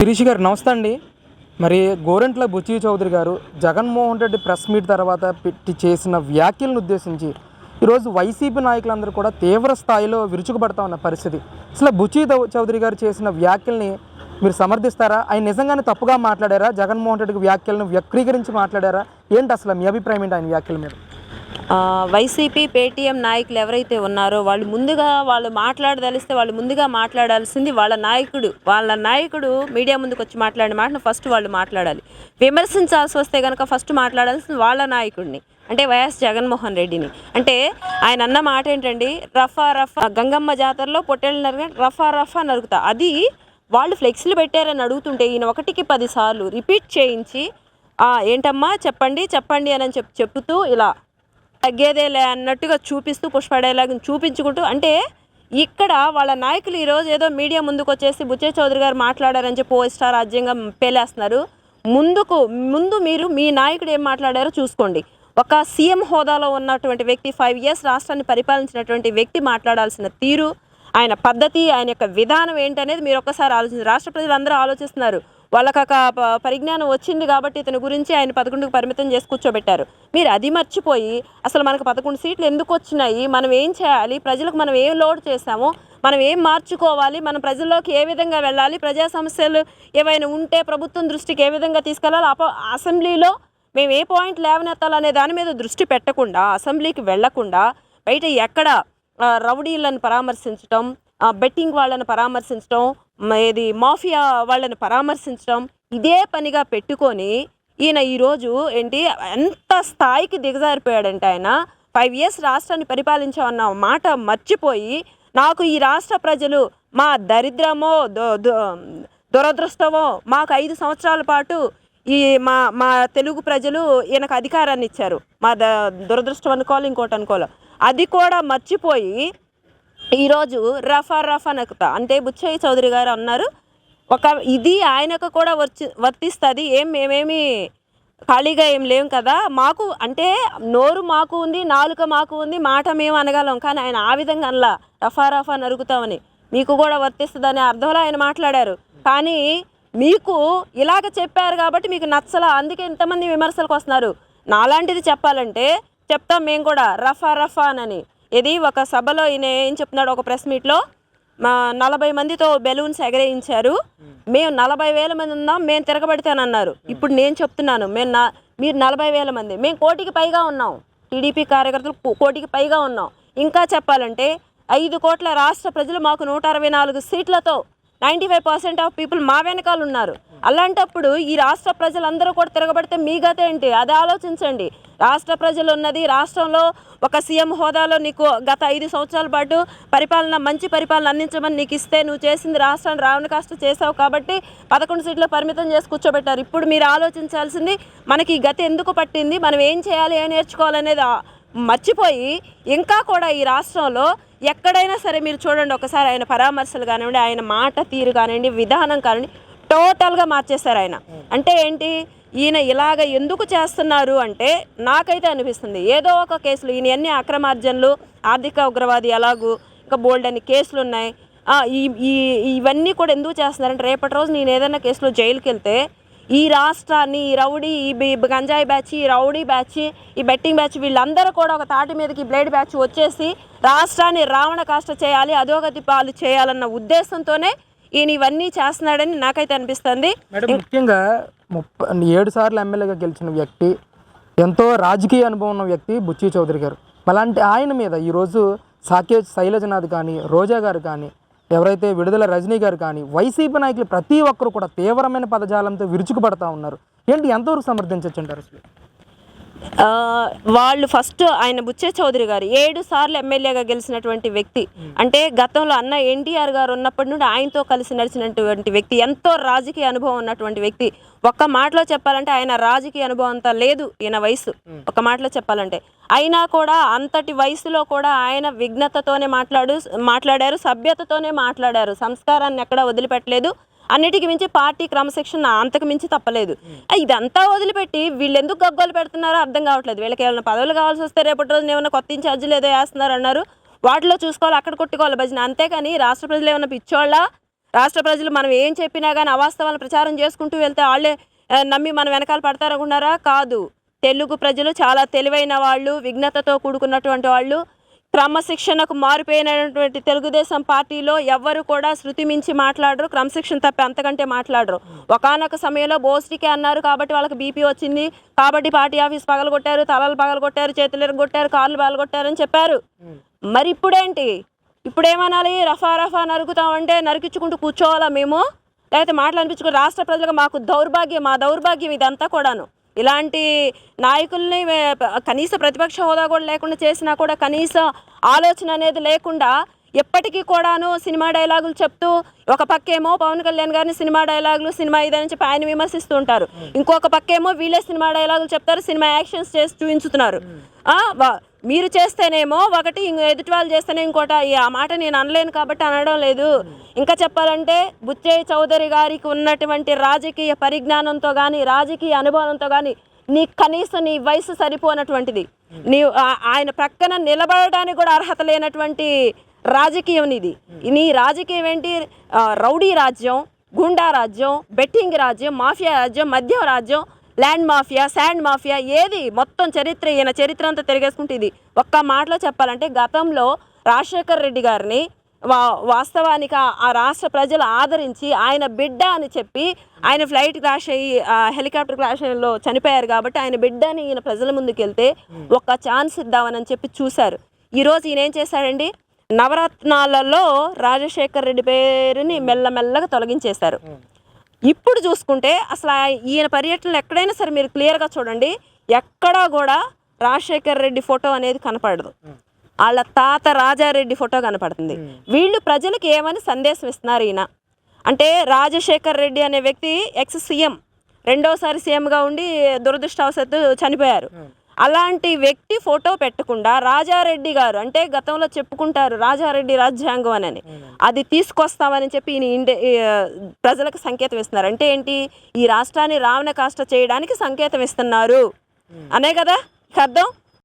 శిరీష్ గారు నమస్తే అండి. మరి గోరంట్ల బుచ్చి చౌదరి గారు జగన్మోహన్ రెడ్డి ప్రెస్ మీట్ తర్వాత చేసిన వ్యాఖ్యలను ఉద్దేశించి ఈరోజు వైసీపీ నాయకులందరూ కూడా తీవ్ర స్థాయిలో విరుచుకుపడతా ఉన్న పరిస్థితి. అసలు బుచ్చి చౌదరి గారు చేసిన వ్యాఖ్యల్ని మీరు సమర్థిస్తారా? ఆయన నిజంగానే తప్పుగా మాట్లాడారా? జగన్మోహన్ రెడ్డికి వ్యాఖ్యలను వక్రీకరించి మాట్లాడారా? ఏంటి అసలు మీ అభిప్రాయం ఏంటి ఆయన వ్యాఖ్యల మీద? వైసీపీ పేటీఎం నాయకులు ఎవరైతే ఉన్నారో వాళ్ళు మాట్లాడదలిస్తే వాళ్ళు ముందుగా మాట్లాడాల్సింది వాళ్ళ నాయకుడు మీడియా ముందుకు వచ్చి మాట్లాడిన మాటను ఫస్ట్ వాళ్ళు మాట్లాడాలి. విమర్శించాల్సి వస్తే కనుక ఫస్ట్ మాట్లాడాల్సింది వాళ్ళ నాయకుడిని, అంటే వైఎస్ జగన్మోహన్ రెడ్డిని. అంటే ఆయన అన్న మాట ఏంటండి, రఫా గంగమ్మ జాతరలో పొట్టేళ్ళు నరిగిన రఫా నరుగుతా, అది వాళ్ళు ఫ్లెక్సీలు పెట్టారని అడుగుతుంటే ఈయన 1కి 10 సార్లు రిపీట్ చేయించి ఏంటమ్మా చెప్పండి అని చెప్తూ ఇలా తగ్గేదేలే అన్నట్టుగా చూపిస్తూ పుష్పడేలాగా చూపించుకుంటూ, అంటే ఇక్కడ వాళ్ళ నాయకులు ఈరోజు ఏదో మీడియా ముందుకు వచ్చేసి బుచ్చే చౌదరి గారు మాట్లాడారని చెప్పి ఓ రాజ్యంగా పేలేస్తున్నారు. ముందు మీరు మీ నాయకుడు ఏం మాట్లాడారో చూసుకోండి. ఒక సీఎం హోదాలో ఉన్నటువంటి వ్యక్తి, 5 years రాష్ట్రాన్ని పరిపాలించినటువంటి వ్యక్తి మాట్లాడాల్సిన తీరు, ఆయన పద్ధతి, ఆయన యొక్క విధానం ఏంటనేది మీరు ఒక్కసారి ఆలోచించారు. రాష్ట్ర ప్రజలందరూ ఆలోచిస్తున్నారు. వాళ్ళకి ఒక పరిజ్ఞానం వచ్చింది కాబట్టి ఇతని గురించి ఆయన 11కు పరిమితం చేసి కూర్చోబెట్టారు. మీరు అది మర్చిపోయి అసలు మనకు 11 సీట్లు ఎందుకు వచ్చినాయి, మనం ఏం చేయాలి, ప్రజలకు మనం ఏం లోడ్ చేసాము, మనం ఏం మార్చుకోవాలి, మనం ప్రజల్లోకి ఏ విధంగా వెళ్ళాలి, ప్రజా సమస్యలు ఏవైనా ఉంటే ప్రభుత్వం దృష్టికి ఏ విధంగా తీసుకెళ్ళాలి, అసెంబ్లీలో మేము ఏ పాయింట్ లేవనెత్తాలనే దాని మీద దృష్టి పెట్టకుండా, అసెంబ్లీకి వెళ్లకుండా బయట ఎక్కడ రౌడీలను పరామర్శించడం, బెట్టింగ్ వాళ్ళని పరామర్శించడం, మాఫియా వాళ్ళని పరామర్శించడం, ఇదే పనిగా పెట్టుకొని ఈయన ఈరోజు ఎంత స్థాయికి దిగజారిపోయాడంటే, ఆయన 5 years రాష్ట్రాన్ని పరిపాలించామన్న మాట మర్చిపోయి, నాకు ఈ రాష్ట్ర ప్రజలు మా దరిద్రమో దురదృష్టమో, మాకు 5 సంవత్సరాల పాటు ఈ మా తెలుగు ప్రజలు ఈయనకు అధికారాన్ని ఇచ్చారు, మా దురదృష్టం అనుకోవాలి, ఇంకోటి అనుకోవాలి, అది కూడా మర్చిపోయి ఈరోజు రఫా నక్కుతా. అంటే బుచ్చయ్య చౌదరి గారు అన్నారు, ఇది ఆయనకు కూడా వర్తిస్తుంది, మేమేమి ఖాళీగా ఏం లేం కదా, మాకు అంటే నోరు మాకు ఉంది, నాలుక మాకు ఉంది, మాట మేము అనగలం, కానీ ఆయన ఆ విధంగా అనలా, రఫా నరుగుతామని మీకు కూడా వర్తిస్తుందనే అర్థంలో ఆయన మాట్లాడారు. కానీ మీకు ఇలాగ చెప్పారు కాబట్టి మీకు నచ్చలా, అందుకే ఇంతమంది విమర్శలకు వస్తున్నారు. నాలాంటిది చెప్పాలంటే చెప్తాం మేము కూడా రఫా అని. ఇది ఒక సభలో ఈయన ఏం చెప్తున్నాడు, ఒక ప్రెస్ మీట్లో 40 మందితో బెలూన్స్ ఎగరేయించారు, మేము 40,000 మంది ఉందాం, మేము తిరగబడితేనన్నారు. ఇప్పుడు నేను చెప్తున్నాను, మీరు 40,000 మంది, మేము 1,00,000 పైగా ఉన్నాం, టీడీపీ కార్యకర్తలు 1,00,000 పైగా ఉన్నాం. ఇంకా చెప్పాలంటే 5 కోట్ల రాష్ట్ర ప్రజలు మాకు 164 సీట్లతో 95% ఆఫ్ పీపుల్ మా వెనకాల ఉన్నారు. అలాంటప్పుడు ఈ రాష్ట్ర ప్రజలందరూ కూడా తిరగబడితే మీ గత ఏంటి, అది ఆలోచించండి. రాష్ట్ర ప్రజలు ఉన్నది, రాష్ట్రంలో ఒక సీఎం హోదాలో నీకు గత 5 సంవత్సరాల పాటు మంచి పరిపాలన అందించమని నీకు ఇస్తే, నువ్వు చేసింది రాష్ట్రాన్ని రావణ కాస్త చేసావు కాబట్టి 11 సీట్లు పరిమితం చేసి కూర్చోబెట్టారు. ఇప్పుడు మీరు ఆలోచించాల్సింది, మనకి ఈ గత ఎందుకు పట్టింది, మనం ఏం చేయాలి, ఏం నేర్చుకోవాలనేది మర్చిపోయి, ఇంకా కూడా ఈ రాష్ట్రంలో ఎక్కడైనా సరే మీరు చూడండి, ఒకసారి ఆయన పరామర్శలు కానివ్వండి, ఆయన మాట తీరు కానివ్వండి, విధానం కానివ్వండి, టోటల్గా మార్చేశారు ఆయన. అంటే ఏంటి, ఈయన ఇలాగ ఎందుకు చేస్తున్నారు అంటే, నాకైతే అనిపిస్తుంది ఏదో ఒక కేసులు, ఈయన అన్ని అక్రమార్జనలు, ఆర్థిక ఉగ్రవాది ఎలాగూ, ఇంకా బోల్డ్ అని కేసులు ఉన్నాయి, ఇవన్నీ కూడా ఎందుకు చేస్తున్నారంటే, రేపటి రోజు నేను ఏదైనా కేసులో జైలుకి వెళ్తే ఈ రాష్ట్రాన్ని, ఈ రౌడీ, ఈ గంజాయి బ్యాచ్, ఈ రౌడీ బ్యాచ్, ఈ బెట్టింగ్ బ్యాచ్, వీళ్ళందరూ కూడా ఒక తాటి మీదకి బ్లేడ్ బ్యాచ్ వచ్చేసి రాష్ట్రాన్ని రావణ కాష్ట చేయాలి, అధోగతి పాలు చేయాలన్న ఉద్దేశంతోనే ఈయన ఇవన్నీ చేస్తున్నాడని నాకైతే అనిపిస్తుంది. ముఖ్యంగా 7 సార్లు ఎమ్మెల్యేగా గెలిచిన వ్యక్తి, ఎంతో రాజకీయ అనుభవం ఉన్న వ్యక్తి బుచ్చి చౌదరి గారు. అలాంటి ఆయన మీద ఈరోజు సాకేత్ శైలజనాథ్ కానీ, రోజా గారు కానీ, ఎవరైతే విడుదల రజనీ గారు కానీ, వైసీపీ నాయకులు ప్రతి ఒక్కరు కూడా తీవ్రమైన పదజాలంతో విరుచుకుపడతా ఉన్నారు. ఎంతవరకు సమర్థించవచ్చు అంటారు అసలు? వాళ్ళు ఫస్ట్ ఆయన బుచ్చే చౌదరి గారు 7 సార్లు ఎమ్మెల్యేగా గెలిచినటువంటి వ్యక్తి, అంటే గతంలో అన్న ఎన్టీఆర్ గారు ఉన్నప్పటి నుండి ఆయనతో కలిసి నడిచినటువంటి వ్యక్తి, ఎంతో రాజకీయ అనుభవం ఉన్నటువంటి వ్యక్తి. ఒక్క మాటలో చెప్పాలంటే ఆయన రాజకీయ అనుభవం అంతా లేదు, ఈయన వయసు ఒక మాటలో చెప్పాలంటే. అయినా కూడా అంతటి వయసులో కూడా ఆయన విఘ్నతతోనే మాట్లాడారు, సభ్యతతోనే మాట్లాడారు, సంస్కారాన్ని ఎక్కడా వదిలిపెట్టలేదు. అన్నిటికి మించి పార్టీ క్రమశిక్షణ అంతకు మించి తప్పలేదు. ఇదంతా వదిలిపెట్టి వీళ్ళు ఎందుకు గగ్గోలు పెడుతున్నారో అర్థం కావట్లేదు. వీళ్ళకి ఏమైనా పదవులు కావాల్సి వస్తే రేపటి రోజున ఏమైనా కొత్త ఇన్ఛార్జీలు ఏదో వేస్తున్నారు అన్నారు, వాటిలో చూసుకోవాలి, అక్కడ కొట్టుకోవాలి భజన, అంతేకాని రాష్ట్ర ప్రజలు ఏమైనా పిచ్చోళ్ళ రాష్ట్ర ప్రజలు మనం ఏం చెప్పినా కానీ అవాస్తవాలను ప్రచారం చేసుకుంటూ వెళ్తే వాళ్ళే నమ్మి మన వెనకాల పడతారనుకున్నారా? కాదు. తెలుగు ప్రజలు చాలా తెలివైన వాళ్ళు, విఘ్నతతో కూడుకున్నటువంటి వాళ్ళు. క్రమశిక్షణకు మారిపోయినటువంటి తెలుగుదేశం పార్టీలో ఎవ్వరు కూడా శృతి మించి మాట్లాడరు, క్రమశిక్షణ తప్పి అంతకంటే మాట్లాడరు. ఒకానొక సమయంలో బోస్టికే అన్నారు కాబట్టి వాళ్ళకి బీపీ వచ్చింది, కాబట్టి పార్టీ ఆఫీస్ పగలగొట్టారు, తలలు పగలగొట్టారు, చేతులు ఎరగొట్టారు, కార్లు పగలగొట్టారని చెప్పారు. మరి ఇప్పుడేంటి? ఇప్పుడేమనాలి? రఫా రఫా నరుకుతామంటే నరికించుకుంటూ కూర్చోవాలా మేము? లేకపోతే మాటలు అనిపించుకో? రాష్ట్ర ప్రజలకు మా దౌర్భాగ్యం ఇదంతా కూడాను. ఇలాంటి నాయకుల్ని కనీస ప్రతిపక్ష హోదా కూడా లేకుండా చేసినా కూడా కనీస ఆలోచన అనేది లేకుండా ఎప్పటికీ కూడాను సినిమా డైలాగులు చెప్తూ, ఒక పక్కేమో పవన్ కళ్యాణ్ గారిని సినిమా డైలాగులు, సినిమా ఇదని చెప్పి ఆయన విమర్శిస్తూ ఉంటారు, ఇంకొక పక్కేమో వీళ్ళే సినిమా డైలాగులు చెప్తారు, సినిమా యాక్షన్స్ చేసి చూపించుతున్నారు. మీరు చేస్తేనేమో ఒకటి, ఎదుటి వాళ్ళు చేస్తేనే ఇంకోట. ఆ మాట నేను అనలేను కాబట్టి అనడం లేదు. ఇంకా చెప్పాలంటే బుచ్చయ్య చౌదరి గారికి ఉన్నటువంటి రాజకీయ పరిజ్ఞానంతో కానీ, రాజకీయ అనుభవంతో కానీ కనీసం నీ వయసు సరిపోనటువంటిది. ఆయన ప్రక్కన నిలబడటానికి కూడా అర్హత లేనటువంటి రాజకీయం ఇది. నీ రాజకీయం ఏంటి? రౌడీ రాజ్యం, గుండా రాజ్యం, బెట్టింగ్ రాజ్యం, మాఫియా రాజ్యం, మద్యం రాజ్యం, ల్యాండ్ మాఫియా, శాండ్ మాఫియా, ఏది మొత్తం ఈయన చరిత్ర అంతా తిరిగేసుకుంటే ఇది. ఒక్క మాటలో చెప్పాలంటే గతంలో రాజశేఖర్ రెడ్డి గారిని వాస్తవానికి ఆ రాష్ట్ర ప్రజలు ఆదరించి ఆయన బిడ్డ అని చెప్పి, ఆయన ఫ్లైట్ క్రాష్ అయ్యి హెలికాప్టర్ క్రాష్లో చనిపోయారు కాబట్టి ఆయన బిడ్డని ఈయన ప్రజల ముందుకు వెళ్తే ఒక ఛాన్స్ ఇద్దామని చెప్పి చూశారు. ఈరోజు ఈయన ఏం చేశాడండి? నవరత్నాలలో రాజశేఖర్ రెడ్డి పేరుని మెల్లమెల్లగా తొలగించేశారు. ఇప్పుడు చూసుకుంటే అసలు ఈయన పర్యటనలు ఎక్కడైనా సరే మీరు క్లియర్గా చూడండి, ఎక్కడా కూడా రాజశేఖర్ రెడ్డి ఫోటో అనేది కనపడదు. వాళ్ళ తాత రాజారెడ్డి ఫోటో కనపడుతుంది. వీళ్ళు ప్రజలకు ఏమని సందేశం ఇస్తున్నారు? ఈయన అంటే రాజశేఖర్ రెడ్డి అనే వ్యక్తి ఎక్స్ సీఎం, రెండోసారి సీఎంగా ఉండి దురదృష్టవశాత్తు చనిపోయారు. అలాంటి వ్యక్తి ఫోటో పెట్టకుండా రాజారెడ్డి గారు, అంటే గతంలో చెప్పుకుంటారు రాజారెడ్డి రాజ్యాంగం అని, అది తీసుకొస్తామని చెప్పి ప్రజలకు సంకేతం ఇస్తున్నారు. అంటే ఏంటి? ఈ రాష్ట్రాన్ని రావణ కాష్ట చేయడానికి సంకేతం ఇస్తున్నారు అనే కదా అర్థం.